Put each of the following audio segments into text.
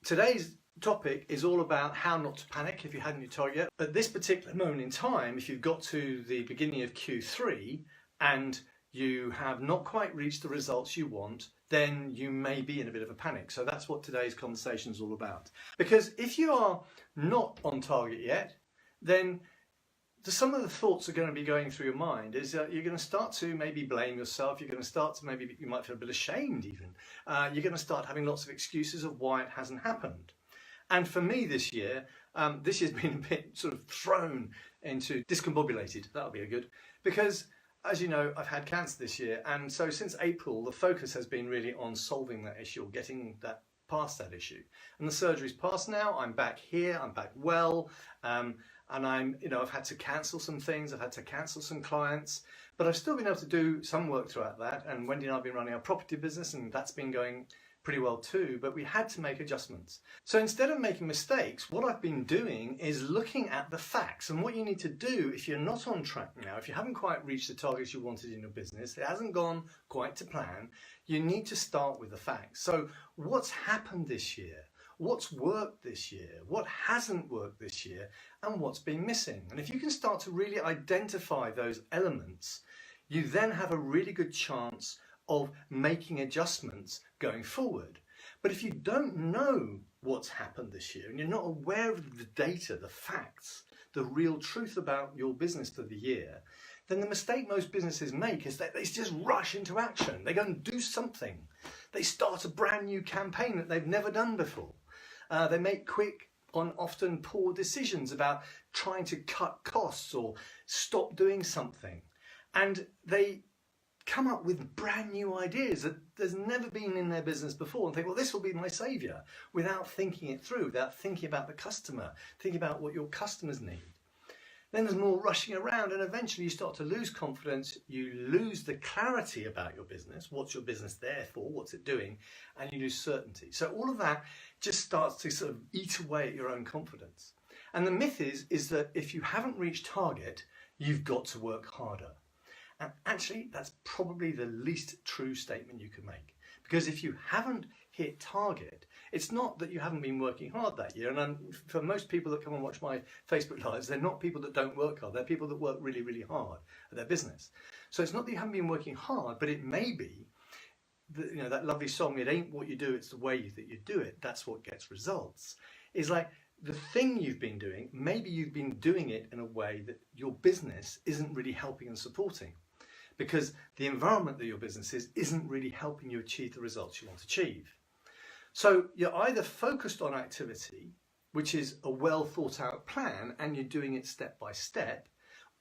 Today's topic is all about how not to panic if you hadn't your target yet. At this particular moment in time, if you've got to the beginning of Q3 and you have not quite reached the results you want, then you may be in a bit of a panic. So that's what today's conversation is all about. Because if you are not on target yet, then some of the thoughts are going to be going through your mind is you're going to start to maybe blame yourself. You're going to start to maybe, you might feel a bit ashamed even. You're going to start having lots of excuses of why it hasn't happened. And for me this year, this year's been a bit sort of thrown into discombobulated. That'll be a good, because as you know, I've had cancer this year. And so since April, the focus has been really on solving that issue or getting that past that issue. And the surgery's passed now. I'm back here. I'm back well. And I've had to cancel some things. I've had to cancel some clients, but I've still been able to do some work throughout that. And Wendy and I have been running our property business, and that's been going pretty well too, but we had to make adjustments. So instead of making mistakes, what I've been doing is looking at the facts. And what you need to do if you're not on track now, if you haven't quite reached the targets you wanted in your business, it hasn't gone quite to plan, you need to start with the facts. So what's happened this year? What's worked this year? What hasn't worked this year? And what's been missing? And if you can start to really identify those elements, you then have a really good chance of making adjustments going forward. But if you don't know what's happened this year and you're not aware of the data, the facts, the real truth about your business for the year, then the mistake most businesses make is that they just rush into action. They go and do something. They start a brand new campaign that they've never done before. They make quick and often poor decisions about trying to cut costs or stop doing something. And they come up with brand new ideas that there's never been in their business before and think, well, this will be my saviour, without thinking it through, without thinking about the customer, thinking about what your customers need. Then there's more rushing around, and eventually you start to lose confidence, you lose the clarity about your business, what's your business there for, what's it doing, and you lose certainty. So all of that just starts to sort of eat away at your own confidence. And the myth is that if you haven't reached target, you've got to work harder. And actually, that's probably the least true statement you can make. Because if you haven't hit target, it's not that you haven't been working hard that year. And for most people that come and watch my Facebook Lives, they're not people that don't work hard. They're people that work really, really hard at their business. So it's not that you haven't been working hard, but it may be that, that lovely song, "It ain't what you do, it's the way that you do it. That's what gets results." Is like the thing you've been doing, maybe you've been doing it in a way that your business isn't really helping and supporting. Because the environment that your business isn't really helping you achieve the results you want to achieve. So you're either focused on activity, which is a well thought out plan, and you're doing it step by step,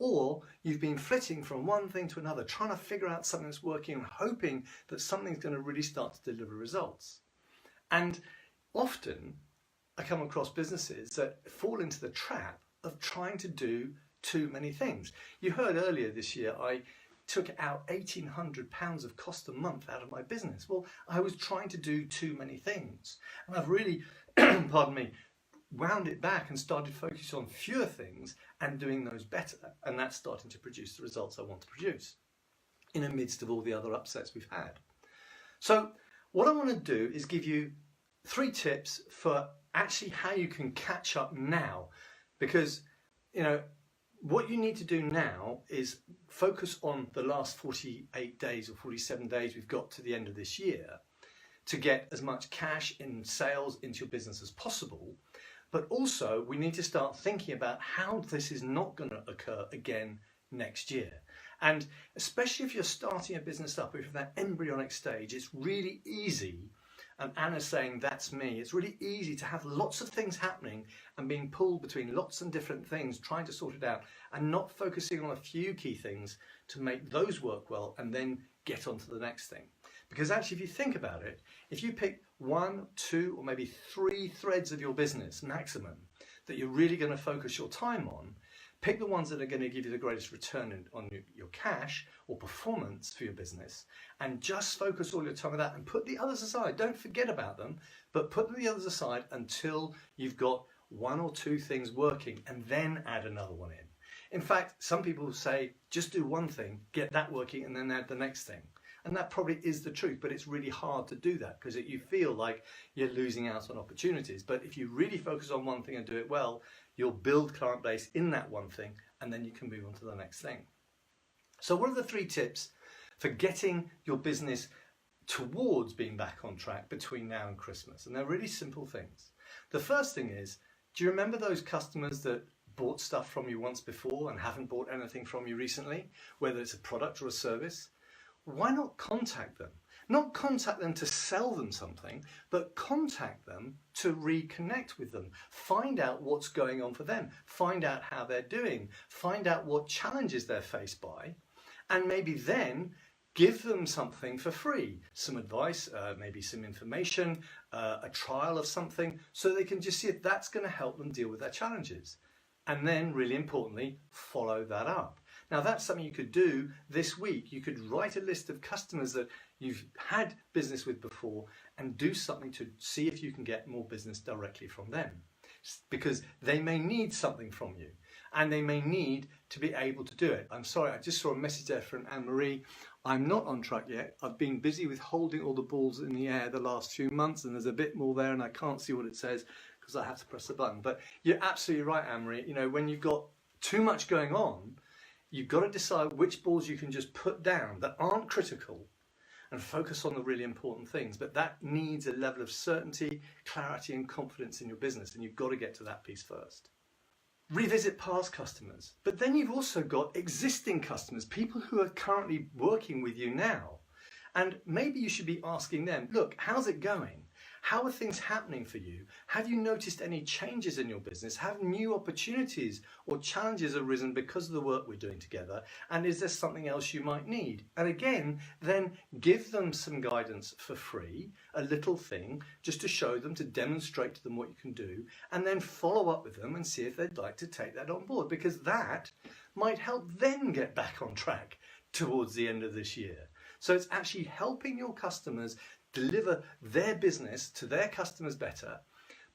or you've been flitting from one thing to another, trying to figure out something that's working and hoping that something's going to really start to deliver results. And often I come across businesses that fall into the trap of trying to do too many things. You heard earlier this year, I took out £1,800 of cost a month out of my business. Well, I was trying to do too many things. And I've really, pardon me, wound it back and started focusing on fewer things and doing those better. And that's starting to produce the results I want to produce in the midst of all the other upsets we've had. So what I want to do is give you 3 tips for actually how you can catch up now. Because, what you need to do now is focus on the last 48 days or 47 days we've got to the end of this year to get as much cash in sales into your business as possible. But also we need to start thinking about how this is not going to occur again next year. And especially if you're starting a business up, if you're at that embryonic stage, it's really easy. And Anna's saying, that's me. It's really easy to have lots of things happening and being pulled between lots and different things, trying to sort it out and not focusing on a few key things to make those work well and then get on to the next thing. Because actually, if you think about it, if you pick 1, 2, or maybe 3 threads of your business maximum that you're really going to focus your time on, pick the ones that are going to give you the greatest return on your cash or performance for your business, and just focus all your time on that and put the others aside. Don't forget about them, but put the others aside until you've got 1 or 2 things working, and then add another one in. In fact, some people say, just do one thing, get that working, and then add the next thing. And that probably is the truth, but it's really hard to do that because you feel like you're losing out on opportunities. But if you really focus on one thing and do it well, you'll build client base in that one thing, and then you can move on to the next thing. So what are the 3 tips for getting your business towards being back on track between now and Christmas? And they're really simple things. The first thing is, do you remember those customers that bought stuff from you once before and haven't bought anything from you recently, whether it's a product or a service? Why not contact them? Not contact them to sell them something, but contact them to reconnect with them. Find out what's going on for them. Find out how they're doing. Find out what challenges they're faced by, and maybe then give them something for free, some advice, maybe some information, a trial of something, so they can just see if that's going to help them deal with their challenges. And then, really importantly, follow that up. Now, that's something you could do this week. You could write a list of customers that you've had business with before and do something to see if you can get more business directly from them, because they may need something from you and they may need to be able to do it. I'm sorry, I just saw a message there from Anne-Marie. I'm not on track yet. I've been busy with holding all the balls in the air the last few months, and there's a bit more there and I can't see what it says because I have to press the button. But you're absolutely right, Anne-Marie. You know, when you've got too much going on, you've got to decide which balls you can just put down that aren't critical and focus on the really important things. But that needs a level of certainty, clarity and confidence in your business, and you've got to get to that piece first. Revisit past customers, but then you've also got existing customers, people who are currently working with you now. And maybe you should be asking them, look, how's it going? How are things happening for you? Have you noticed any changes in your business? Have new opportunities or challenges arisen because of the work we're doing together? And is there something else you might need? And again, then give them some guidance for free, a little thing, just to show them, to demonstrate to them what you can do, and then follow up with them and see if they'd like to take that on board, because that might help them get back on track towards the end of this year. So it's actually helping your customers deliver their business to their customers better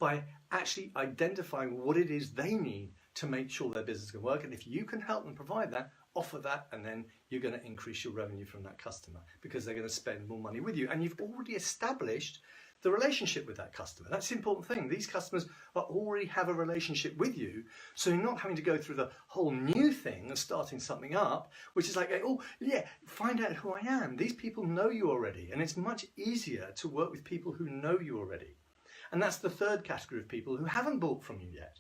by actually identifying what it is they need to make sure their business can work. And if you can help them provide that, offer that, and then you're going to increase your revenue from that customer because they're going to spend more money with you. And you've already established the relationship with that customer. That's the important thing. These customers already have a relationship with you, so you're not having to go through the whole new thing of starting something up, which is like, oh yeah, find out who I am. These people know you already, and it's much easier to work with people who know you already. And that's the third category of people who haven't bought from you yet.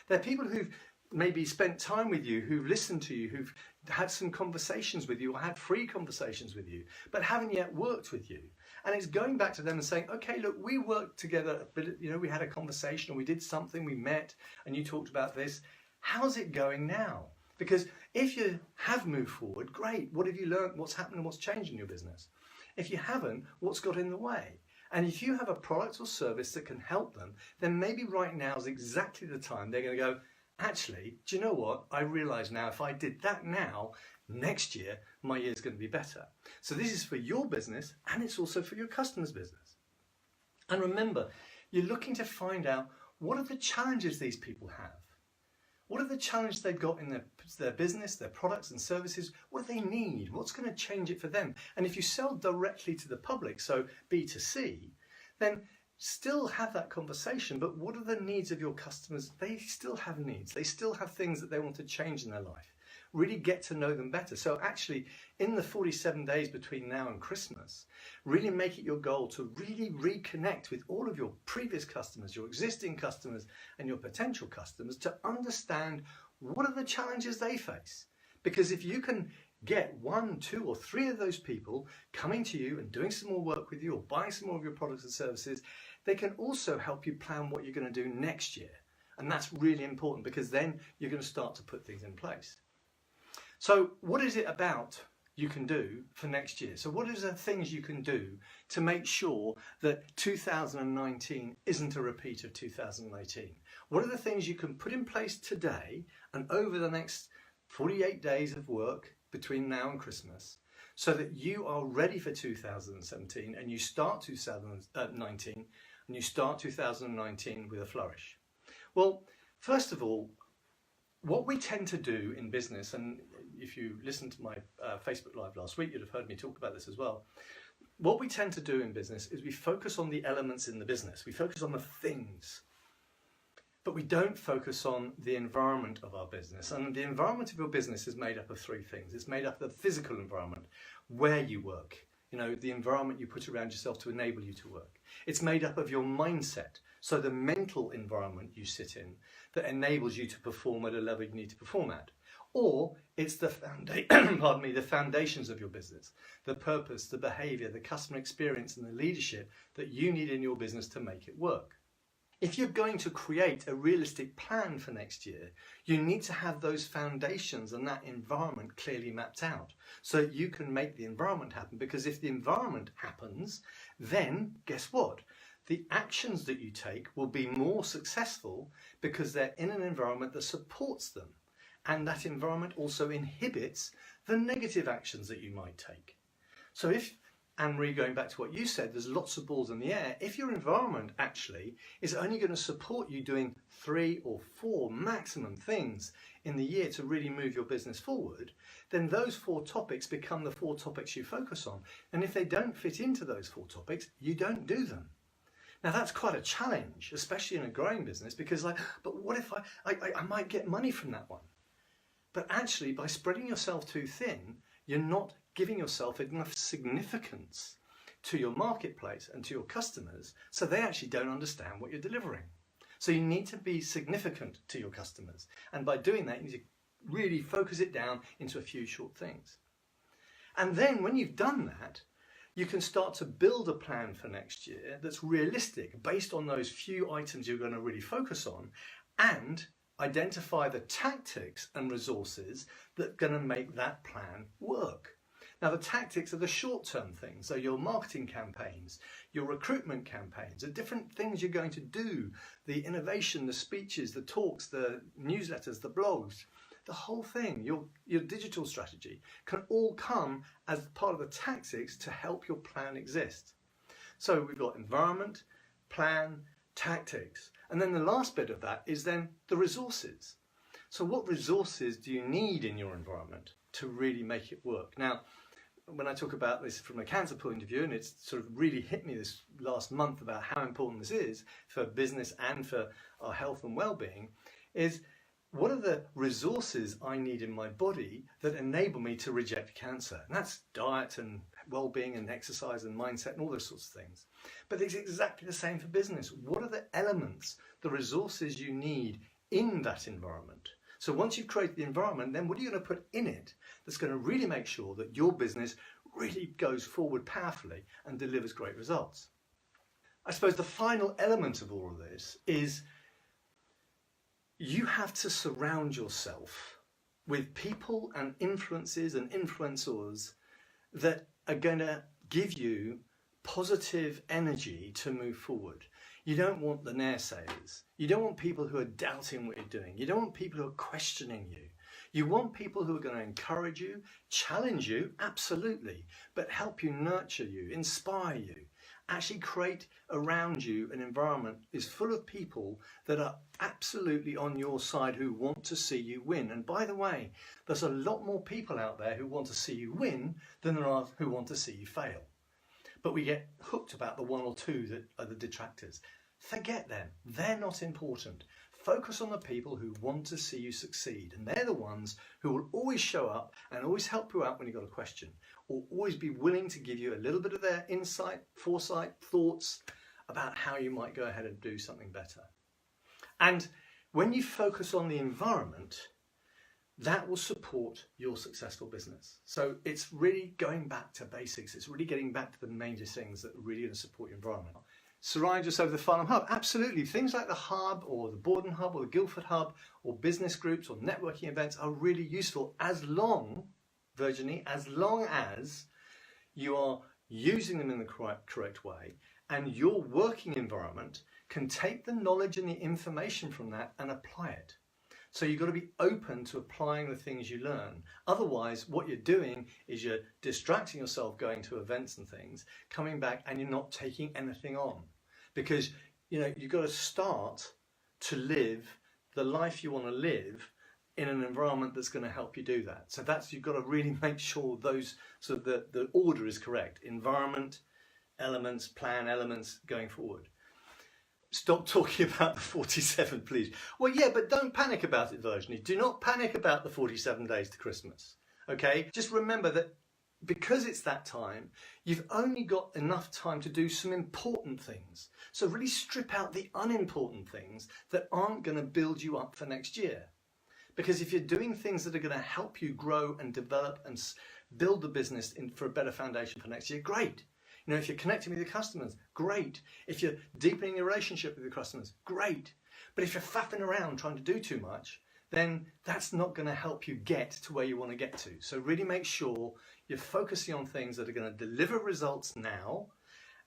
They're people who've maybe spent time with you, who've listened to you, who've had some conversations with you or had free conversations with you, but haven't yet worked with you. And it's going back to them and saying, okay, look, we worked together, you know, we had a conversation or we did something, we met and you talked about this. How's it going now? Because if you have moved forward, great. What have you learned? What's happened and what's changed in your business? If you haven't, what's got in the way? And if you have a product or service that can help them, then maybe right now is exactly the time they're going to go, actually, do you know what? I realise now if I did that now, next year, my year's going to be better. So this is for your business and it's also for your customer's business. And remember, you're looking to find out what are the challenges these people have? What are the challenges they've got in their business, their products and services? What do they need? What's going to change it for them? And if you sell directly to the public, so B2C, then still have that conversation, but what are the needs of your customers? They still have needs. They still have things that they want to change in their life. Really get to know them better. So actually, in the 47 days between now and Christmas, really make it your goal to really reconnect with all of your previous customers, your existing customers, and your potential customers to understand what are the challenges they face. Because if you can get 1, 2, or 3 of those people coming to you and doing some more work with you or buying some more of your products and services, they can also help you plan what you're going to do next year. And that's really important because then you're going to start to put things in place. So what is it about you can do for next year? So what are the things you can do to make sure that 2019 isn't a repeat of 2018? What are the things you can put in place today and over the next 48 days of work between now and Christmas so that you are ready for 2017 and you start 2019 and you start 2019 with a flourish? Well, first of all, what we tend to do in business, and if you listened to my Facebook Live last week, you'd have heard me talk about this as well. What we tend to do in business is we focus on the elements in the business. We focus on the things, but we don't focus on the environment of our business. And the environment of your business is made up of three things. It's made up of the physical environment, where you work, the environment you put around yourself to enable you to work. It's made up of your mindset, so the mental environment you sit in that enables you to perform at a level you need to perform at. Or it's the the foundations of your business, the purpose, the behavior, the customer experience and the leadership that you need in your business to make it work. If you're going to create a realistic plan for next year, you need to have those foundations and that environment clearly mapped out so that you can make the environment happen. Because if the environment happens, then guess what? The actions that you take will be more successful because they're in an environment that supports them. And that environment also inhibits the negative actions that you might take. So if, Anne-Marie, going back to what you said, there's lots of balls in the air. If your environment actually is only going to support you doing 3 or 4 maximum things in the year to really move your business forward, then those 4 topics become the 4 topics you focus on. And if they don't fit into those 4 topics, you don't do them. Now that's quite a challenge, especially in a growing business, because but what if I might get money from that one? But actually, by spreading yourself too thin, you're not giving yourself enough significance to your marketplace and to your customers, so they actually don't understand what you're delivering. So you need to be significant to your customers. And by doing that, you need to really focus it down into a few short things. And then when you've done that, you can start to build a plan for next year that's realistic based on those few items you're going to really focus on, and identify the tactics and resources that are going to make that plan work. Now the tactics are the short-term things, so your marketing campaigns, your recruitment campaigns, the different things you're going to do, the innovation, the speeches, the talks, the newsletters, the blogs, the whole thing, your digital strategy can all come as part of the tactics to help your plan exist. So we've got environment, plan, tactics, and then the last bit of that is then the resources. So what resources do you need in your environment to really make it work? Now, when I talk about this from a cancer point of view, and it's sort of really hit me this last month about how important this is for business and for our health and well-being, is what are the resources I need in my body that enable me to reject cancer? And that's diet and well-being and exercise and mindset and all those sorts of things. But it's exactly the same for business. What are the elements, the resources you need in that environment? So once you've created the environment, then what are you going to put in it that's going to really make sure that your business really goes forward powerfully and delivers great results? I suppose the final element of all of this is you have to surround yourself with people and influences and influencers that are going to give you positive energy to move forward. You don't want the naysayers. You don't want people who are doubting what you're doing. You don't want people who are questioning you. You want people who are going to encourage you, challenge you, absolutely, but help you, nurture you, inspire you. Actually create around you an environment is full of people that are absolutely on your side who want to see you win. And by the way, there's a lot more people out there who want to see you win than there are who want to see you fail. But we get hooked about the 1 or 2 that are the detractors. Forget them. They're not important. Focus on the people who want to see you succeed. And they're the ones who will always show up and always help you out when you've got a question, or always be willing to give you a little bit of their insight, foresight, thoughts about how you might go ahead and do something better. And when you focus on the environment, that will support your successful business. So it's really going back to basics. It's really getting back to the major things that are really going to support your environment. Surround yourself with the Farnham Hub. Absolutely. Things like the Hub or the Borden Hub or the Guildford Hub or business groups or networking events are really useful as long, Virginie, as long as you are using them in the correct way and your working environment can take the knowledge and the information from that and apply it. So you've got to be open to applying the things you learn. Otherwise, what you're doing is you're distracting yourself going to events and things, coming back and you're not taking anything on. Because, you've got to start to live the life you want to live in an environment that's going to help you do that. So you've got to really make sure those, so the order is correct. Environment, elements, plan, elements going forward. Stop talking about the 47, please. Well, yeah, but don't panic about it, Virginie. Do not panic about the 47 days to Christmas, okay? Just remember that because it's that time, you've only got enough time to do some important things. So really strip out the unimportant things that aren't going to build you up for next year. Because if you're doing things that are going to help you grow and develop and build the business for a better foundation for next year, great. You know, if you're connecting with your customers, great. If you're deepening your relationship with your customers, great. But if you're faffing around trying to do too much, then that's not going to help you get to where you want to get to. So really make sure you're focusing on things that are going to deliver results now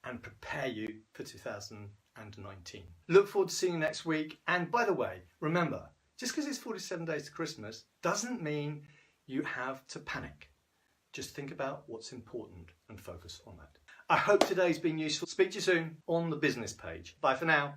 and prepare you for 2019. Look forward to seeing you next week. And by the way, remember, just because it's 47 days to Christmas doesn't mean you have to panic. Just think about what's important and focus on that. I hope today's been useful. Speak to you soon on the business page. Bye for now.